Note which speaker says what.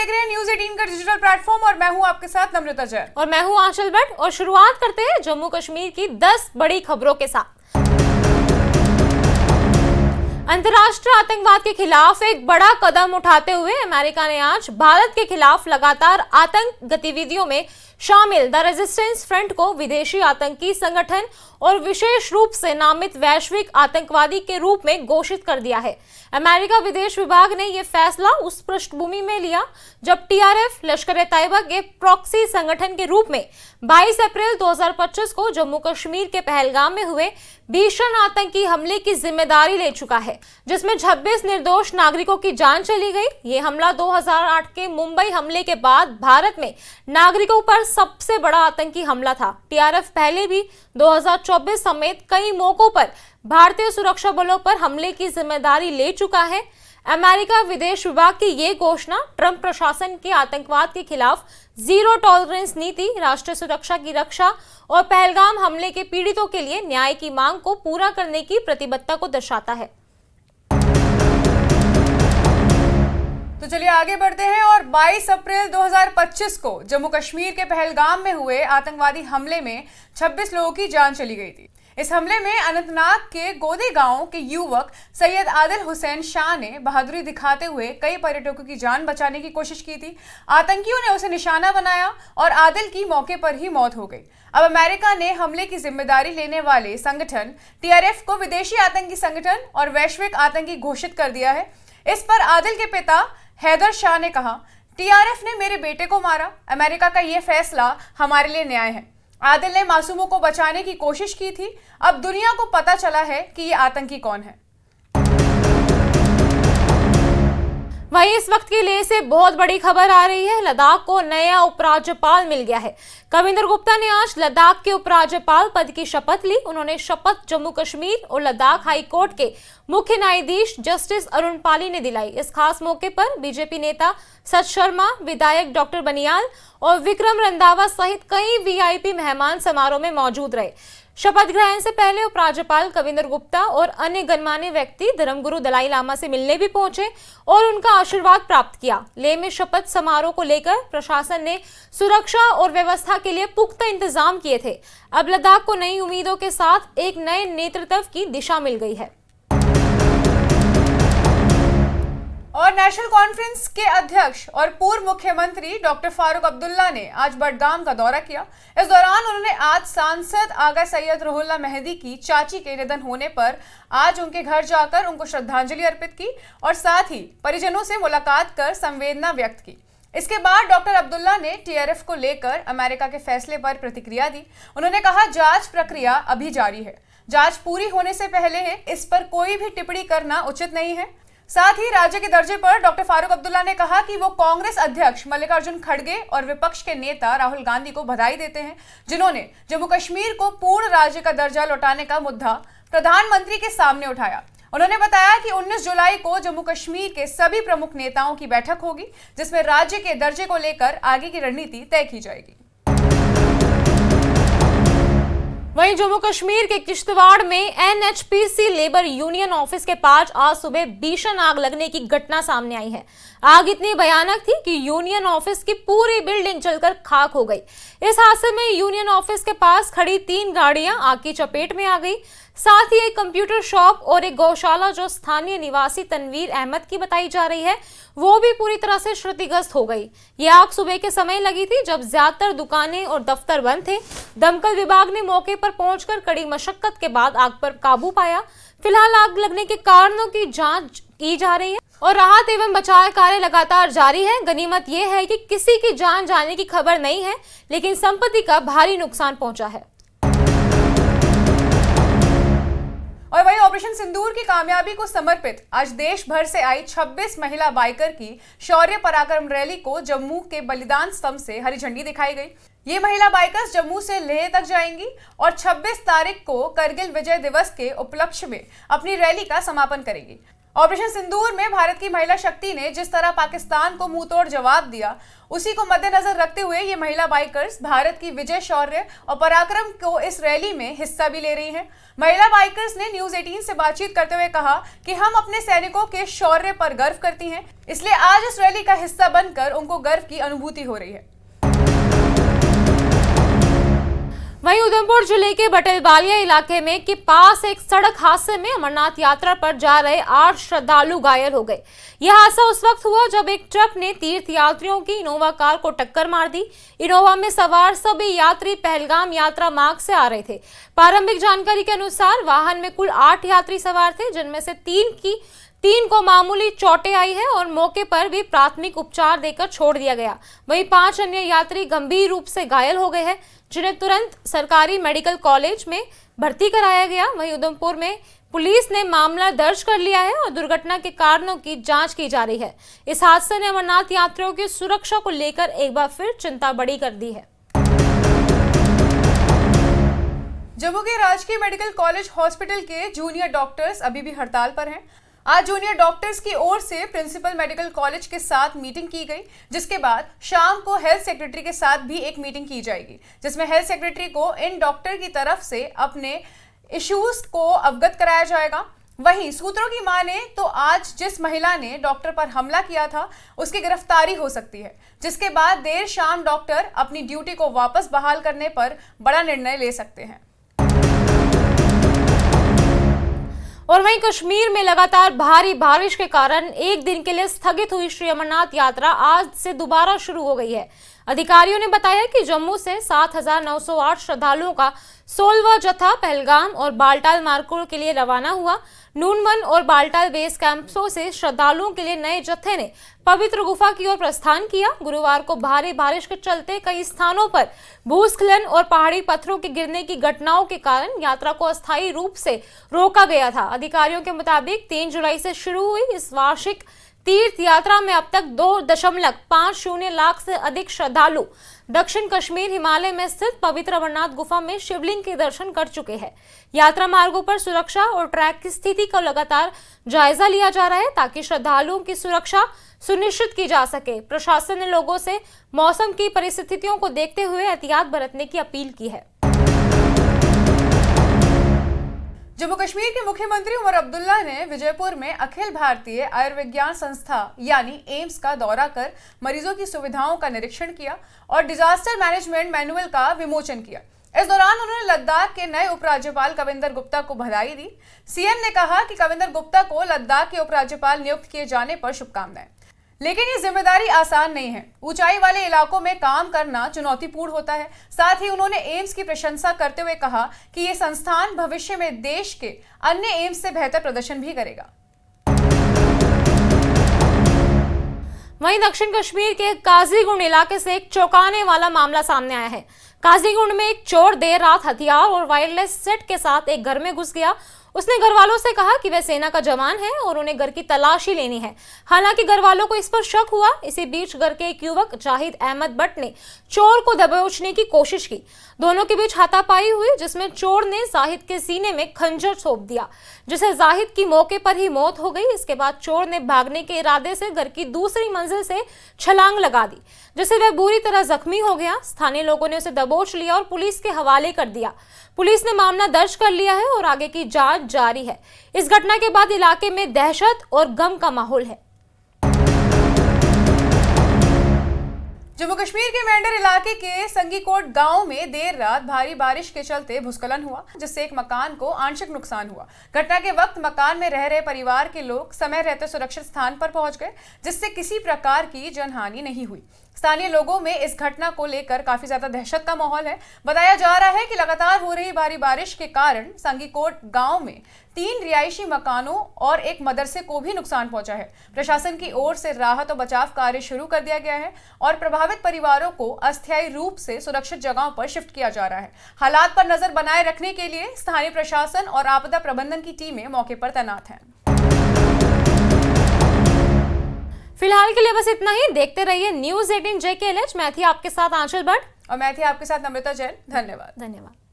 Speaker 1: देख रहे हैं न्यूज़ 18 का डिजिटल प्लेटफॉर्म और मैं हूं आपके साथ नम्रता जैन
Speaker 2: और मैं हूं आंचल भट्ट। और शुरुआत करते हैं जम्मू कश्मीर की 10 बड़ी खबरों के साथ। अंतर्राष्ट्रीय आतंकवाद के खिलाफ एक बड़ा कदम उठाते हुए अमेरिका ने आज भारत के खिलाफ लगातार आतंक गतिविधियों में शामिल द रेजिस्टेंस फ्रंट को विदेशी आतंकी संगठन और विशेष रूप से नामित वैश्विक आतंकवादी के रूप में घोषित कर दिया है। अमेरिका विदेश विभाग ने यह फैसला उस पृष्ठभूमि में लिया जब टीआरएफ लश्कर-ए-तैयबा के प्रॉक्सी संगठन के रूप में 22 अप्रैल 2025 को जम्मू कश्मीर के पहलगाम में हुए भीषण आतंकी हमले की जिम्मेदारी ले चुका है, जिसमें 26 निर्दोष नागरिकों की जान चली गई। ये हमला 2008 के मुंबई हमले के बाद भारत में नागरिकों पर सबसे बड़ा आतंकी हमला था। टीआरएफ पहले भी 2024 समेत कई मौकों पर भारतीय सुरक्षा बलों पर हमले की जिम्मेदारी ले चुका है। अमेरिका विदेश विभाग की ये घोषणा ट्रंप प्रशासन के आतंकवाद के खिलाफ जीरो टॉलरेंस नीति, राष्ट्रीय सुरक्षा की रक्षा और पहलगाम हमले के पीड़ितों के लिए न्याय की मांग को पूरा करने की प्रतिबद्धता को दर्शाता है।
Speaker 1: तो चलिए आगे बढ़ते हैं और 22 अप्रैल 2025 को जम्मू कश्मीर के पहलगाम में हुए आतंकवादी हमले में 26 लोगों की जान चली गई थी। इस हमले में अनंतनाग के गोदे गांव के युवक सैयद आदिल हुसैन शाह ने बहादुरी दिखाते हुए कई पर्यटकों की जान बचाने की कोशिश की थी। आतंकियों ने उसे निशाना बनाया और आदिल की मौके पर ही मौत हो गई। अब अमेरिका ने हमले की जिम्मेदारी लेने वाले संगठन टीआरएफ को विदेशी आतंकी संगठन और वैश्विक आतंकी घोषित कर दिया है। इस पर आदिल के पिता हैदर शाह ने कहा, टीआरएफ ने मेरे बेटे को मारा। अमेरिका का यह फैसला हमारे लिए न्याय है। आदिल ने मासूमों को बचाने की कोशिश की थी। अब दुनिया को पता चला है कि ये आतंकी कौन है।
Speaker 2: वहीं इस वक्त की लेह से बहुत बड़ी खबर आ रही है। लद्दाख को नया उपराज्यपाल मिल गया है। कविंदर गुप्ता ने आज लद्दाख के उपराज्यपाल पद की शपथ ली। उन्होंने शपथ जम्मू कश्मीर और लद्दाख हाई कोर्ट के मुख्य न्यायाधीश जस्टिस अरुण पाली ने दिलाई। इस खास मौके पर बीजेपी नेता सत शर्मा, विधायक डॉक्टर बनियाल और विक्रम रंधावा सहित कई वीआईपी मेहमान समारोह में मौजूद रहे। शपथ ग्रहण से पहले उपराज्यपाल कविंदर गुप्ता और अन्य गणमान्य व्यक्ति धर्मगुरु दलाई लामा से मिलने भी पहुंचे और उनका आशीर्वाद प्राप्त किया। लेह में शपथ समारोह को लेकर प्रशासन ने सुरक्षा और व्यवस्था के लिए पुख्ता इंतजाम किए थे। अब लद्दाख को नई उम्मीदों के साथ एक नए नेतृत्व की दिशा मिल गई है।
Speaker 1: और नेशनल कॉन्फ्रेंस के अध्यक्ष और पूर्व मुख्यमंत्री डॉक्टर फारूक अब्दुल्ला ने आज बडगाम का दौरा किया। इस दौरान उन्होंने आज सांसद आगा सैयद रुहुल्ला मेहदी की चाची के निधन होने पर आज उनके घर जाकर उनको श्रद्धांजलि अर्पित की और साथ ही परिजनों से मुलाकात कर संवेदना व्यक्त की। इसके बाद डॉक्टर अब्दुल्ला ने टीआरएफ को लेकर अमेरिका के फैसले पर प्रतिक्रिया दी। उन्होंने कहा, जांच प्रक्रिया अभी जारी है, जांच पूरी होने से पहले इस पर कोई भी टिप्पणी करना उचित नहीं है। साथ ही राज्य के दर्जे पर डॉक्टर फारूक अब्दुल्ला ने कहा कि वो कांग्रेस अध्यक्ष मल्लिकार्जुन खड़गे और विपक्ष के नेता राहुल गांधी को बधाई देते हैं, जिन्होंने जम्मू कश्मीर को पूर्ण राज्य का दर्जा लौटाने का मुद्दा प्रधानमंत्री के सामने उठाया। उन्होंने बताया कि 19 जुलाई को जम्मू कश्मीर के सभी प्रमुख नेताओं की बैठक होगी, जिसमें राज्य के दर्जे को लेकर आगे की रणनीति तय की जाएगी।
Speaker 2: वहीं जम्मू कश्मीर के किश्तवाड़ में एनएचपीसी लेबर यूनियन ऑफिस के पास आज सुबह भीषण आग लगने की घटना सामने आई है। आग इतनी भयानक थी कि यूनियन ऑफिस की पूरी बिल्डिंग जलकर खाक हो गई। इस हादसे में यूनियन ऑफिस के पास खड़ी 3 गाड़ियां आग की चपेट में आ गई। साथ ही एक कंप्यूटर शॉप और एक गौशाला जो स्थानीय निवासी तनवीर अहमद की बताई जा रही है, वो भी पूरी तरह से क्षतिग्रस्त हो गई। ये आग सुबह के समय लगी थी जब ज्यादातर दुकानें और दफ्तर बंद थे। दमकल विभाग ने मौके पर पहुंचकर कड़ी मशक्कत के बाद आग पर काबू पाया। फिलहाल आग लगने के कारणों की जांच की जा रही है और राहत एवं बचाव कार्य लगातार जारी है। गनीमत यह है कि किसी की जान जाने की खबर नहीं है, लेकिन संपत्ति का भारी नुकसान पहुंचा है।
Speaker 1: और वहीं ऑपरेशन सिंदूर की कामयाबी को समर्पित आज देश भर से आई 26 महिला बाइकर की शौर्य पराक्रम रैली को जम्मू के बलिदान स्तंभ से हरी झंडी दिखाई गई। ये महिला बाइकर्स जम्मू से लेह तक जाएंगी और 26 तारीख को करगिल विजय दिवस के उपलक्ष्य में अपनी रैली का समापन करेंगी। ऑपरेशन सिंदूर में भारत की महिला शक्ति ने जिस तरह पाकिस्तान को मुंहतोड़ जवाब दिया, उसी को मद्देनजर रखते हुए ये महिला बाइकर्स भारत की विजय, शौर्य और पराक्रम को इस रैली में हिस्सा भी ले रही हैं। महिला बाइकर्स ने न्यूज 18 से बातचीत करते हुए कहा कि हम अपने सैनिकों के शौर्य पर गर्व करती हैं, इसलिए आज इस रैली का हिस्सा बनकर उनको गर्व की अनुभूति हो रही है।
Speaker 2: वहीं उधमपुर जिले के बटेलबालिया इलाके में के पास एक सड़क हादसे में अमरनाथ यात्रा पर जा रहे 8 श्रद्धालु घायल हो गए। यह हादसा उस वक्त हुआ जब एक ट्रक ने तीर्थ यात्रियों की इनोवा कार को टक्कर मार दी। इनोवा में सवार सभी यात्री पहलगाम यात्रा मार्ग से आ रहे थे। प्रारंभिक जानकारी के अनुसार वाहन में कुल 8 यात्री सवार थे, जिनमें से 3 को मामूली चोटें आई है और मौके पर भी प्राथमिक उपचार देकर छोड़ दिया गया। वहीं 5 अन्य यात्री गंभीर रूप से घायल हो गए हैं, जिन्हें तुरंत सरकारी मेडिकल कॉलेज में भर्ती कराया गया। वहीं उधमपुर में पुलिस ने मामला दर्ज कर लिया है और दुर्घटना के कारणों की जांच की जा रही है। इस हादसे ने अमरनाथ यात्रियों की सुरक्षा को लेकर एक बार फिर चिंता बड़ी कर दी है।
Speaker 1: जम्मू के राजकीय मेडिकल कॉलेज हॉस्पिटल के जूनियर डॉक्टर्स अभी भी हड़ताल पर हैं। आज जूनियर डॉक्टर्स की ओर से प्रिंसिपल मेडिकल कॉलेज के साथ मीटिंग की गई, जिसके बाद शाम को हेल्थ सेक्रेटरी के साथ भी एक मीटिंग की जाएगी, जिसमें हेल्थ सेक्रेटरी को इन डॉक्टर की तरफ से अपने इश्यूज को अवगत कराया जाएगा। वहीं सूत्रों की माने तो आज जिस महिला ने डॉक्टर पर हमला किया था, उसकी गिरफ्तारी हो सकती है, जिसके बाद देर शाम डॉक्टर अपनी ड्यूटी को वापस बहाल करने पर बड़ा निर्णय ले सकते हैं।
Speaker 2: और वहीं कश्मीर में लगातार भारी बारिश के कारण एक दिन के लिए स्थगित हुई श्री अमरनाथ यात्रा आज से दोबारा शुरू हो गई है। अधिकारियों ने बताया कि जम्मू से 7,908 श्रद्धालुओं का 16वां जत्था पहलगाम और बालटाल मार्गों के लिए रवाना हुआ। नूनवन और बालटाल बेस कैंपों से श्रद्धालुओं के लिए नए जत्थे ने पवित्र गुफा की ओर प्रस्थान किया। गुरुवार को भारी बारिश के चलते कई स्थानों पर भूस्खलन और पहाड़ी पत्थरों के गिरने की घटनाओं के कारण यात्रा को अस्थायी रूप से रोका गया था। अधिकारियों के मुताबिक 3 जुलाई से शुरू हुई इस वार्षिक तीर्थ यात्रा में अब तक 2.50 लाख से अधिक श्रद्धालु दक्षिण कश्मीर हिमालय में स्थित पवित्र अमरनाथ गुफा में शिवलिंग के दर्शन कर चुके हैं। यात्रा मार्गों पर सुरक्षा और ट्रैक की स्थिति का लगातार जायजा लिया जा रहा है, ताकि श्रद्धालुओं की सुरक्षा सुनिश्चित की जा सके। प्रशासन ने लोगों से मौसम की परिस्थितियों को देखते हुए एहतियात बरतने की अपील की है।
Speaker 1: जम्मू कश्मीर के मुख्यमंत्री उमर अब्दुल्ला ने विजयपुर में अखिल भारतीय आयुर्विज्ञान संस्था यानी एम्स का दौरा कर मरीजों की सुविधाओं का निरीक्षण किया और डिजास्टर मैनेजमेंट मैनुअल का विमोचन किया। इस दौरान उन्होंने लद्दाख के नए उपराज्यपाल कविंदर गुप्ता को बधाई दी। सीएम ने कहा कि कविंदर गुप्ता को लद्दाख के उपराज्यपाल नियुक्त किए जाने पर शुभकामनाएं, लेकिन ये जिम्मेदारी आसान नहीं है। ऊंचाई वाले इलाकों में काम करना चुनौतीपूर्ण होता है। साथ ही उन्होंने एम्स की प्रशंसा करते हुए कहा कि ये संस्थान भविष्य में देश के अन्य एम्स से बेहतर प्रदर्शन भी करेगा।
Speaker 2: वहीं दक्षिण कश्मीर के काजीगुंड इलाके से एक चौंकाने वाला मामला सामने आया है। काजीगुंड में एक चोर देर रात हथियार और वायरलेस सेट के साथ एक घर में घुस गया। उसने घर वालों से कहा कि वह सेना का जवान है और उन्हें घर की तलाशी लेनी है। हालांकि घर वालों को इस पर शक हुआ। इसी बीच घर के एक युवक जाहिद अहमद भट्ट ने चोर को दबोचने की कोशिश की। दोनों के बीच हाथापाई हुई, जिसमें चोर ने जाहिद के सीने में खंजर सौंप दिया, जिससे जाहिद की मौके पर ही मौत हो गई। इसके बाद चोर ने भागने के इरादे से घर की दूसरी मंजिल से छलांग लगा दी, जिससे वह बुरी तरह जख्मी हो गया। स्थानीय लोगों ने उसे दबोच लिया और पुलिस के हवाले कर दिया। पुलिस ने मामला दर्ज कर लिया है और आगे की जांच जारी है। इस घटना के बाद इलाके में दहशत और गम का माहौल है।
Speaker 1: जम्मू कश्मीर के मेंढर इलाके के संगीकोट गांव में देर रात भारी बारिश के चलते भूस्खलन हुआ, जिससे एक मकान को आंशिक नुकसान हुआ। घटना के वक्त मकान में रह रहे परिवार के लोग समय रहते सुरक्षित स्थान पर पहुंच गए, जिससे किसी प्रकार की जनहानि नहीं हुई। स्थानीय लोगों में इस घटना को लेकर काफी ज्यादा दहशत का माहौल है। बताया जा रहा है कि लगातार हो रही भारी बारिश के कारण संगीकोट गांव में 3 रिहायशी मकानों और एक मदरसे को भी नुकसान पहुंचा है। प्रशासन की ओर से राहत और बचाव कार्य शुरू कर दिया गया है और प्रभावित परिवारों को अस्थायी रूप से सुरक्षित जगहों पर शिफ्ट किया जा रहा है। हालात पर नजर बनाए रखने के लिए स्थानीय प्रशासन और आपदा प्रबंधन की टीमें मौके पर तैनात हैं।
Speaker 2: फिलहाल के लिए बस इतना ही। देखते रहिए न्यूज़ 18 JKLH। मैं थी आपके साथ आंचल भट्ट
Speaker 1: और मैं थी आपके साथ नम्रता जैन। धन्यवाद।